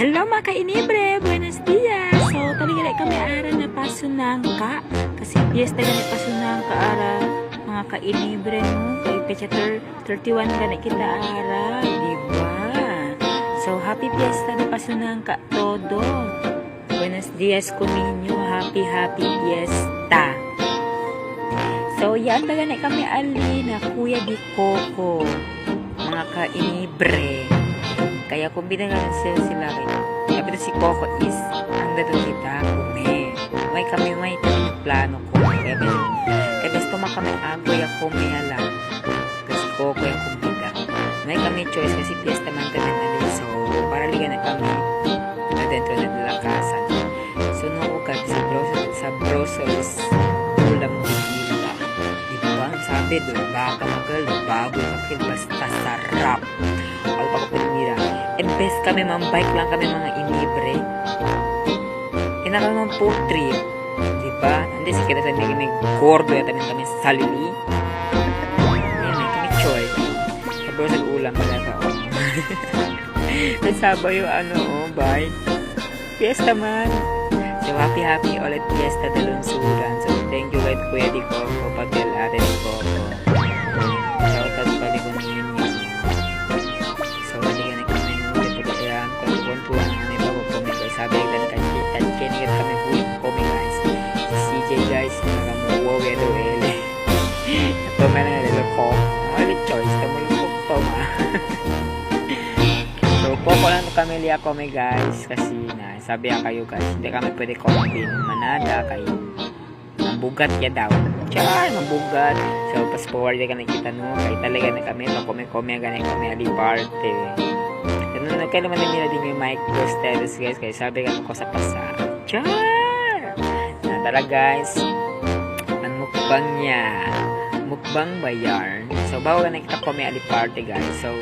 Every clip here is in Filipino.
Hello mga kainibre, buenos dias. So talaga kami ara na pasunangka kasi piyesta gani pasunangka ara mga kainibre no. Kay pecha 31 gani kita ara, di ba? So happy piyesta na pasunangka todo. Buenos dias kuninyo, happy piyesta. So yan gani kami ali na Kuya di Coco mga kainibre. Kaya kung binangalan sila rin. Sabi si Coco is, ang dadong kita, kume. May kami plano ko. Kaya basta kami agoy ako may alam. Kasi Coco yung kumbida. May kami choice kasi fiesta man tayo na so para liga na kami na dentro na nilakasan. So nung ukad sa Brussels, ulam bigila. Diba? Sabi doon, baka magal, baboy makil, basta sarap. Alpa ko pinira. And best kami, bike lang kami mga inibre. Kinaka food trip. Diba? Hindi, si kita sa may gordo yata kami sa salili. Ayan, may kami choice. Sabi sa ulam pala ka. Nasaba yung bye. Fiesta man. So, happy ulit fiesta dalunsuran. So, thank you guys, Kuya di Coco, pagdalate di Coco. Shoutout pa di ko ninyo. Sabi kan kanina kami huli kami guys. Si CJ guys nagamuwaw yan uwele. Ito man nga nila ko. Malit choice. Tamulukok to ma. So Coco lang ito kami liya kami guys. Kasi na sabi kayo guys. Hindi kami pwede kombin. Manada kayo. Mambugat ya daw. Tiyay mambugat. So pas forward ka nakita no. Kaya talaga na kami. Kome ganyan kami ali party. Kaya naman nila din may mic status guys. Kaya sabi ka ko sa pasa. Char! Natala guys. Ang mukbang niya. Mukbang ba yarn? So bago ka nakita ko may ali party guys. So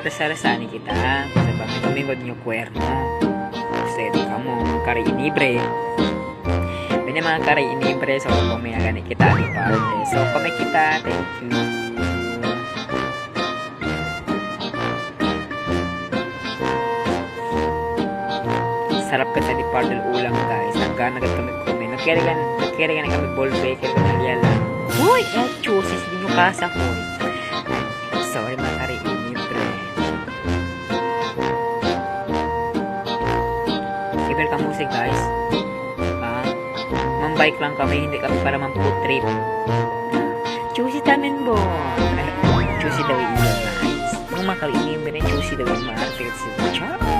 rasa-rasani kita. Kasi ba may kumingod nyo kwerno. Kasi ito ka mo. Kari inibre. May mga kari inibre. So kung may agani kita ali party. So kung may kita, thank you. Sarap ka sa departed ulam guys. Hanggang nagat kami kumin. Nagkira na kami ball baker ko nalyala. Uy! Chusis din yung kasa ko. Sorry mga kariinip pre. Iber ka musik guys. Mambike lang kami. Hindi kami para mampood trip. Chusis tamin bo. Chusis daw yung guys. Mga kariinip pre. Chusis daw yung maarte. Ciao!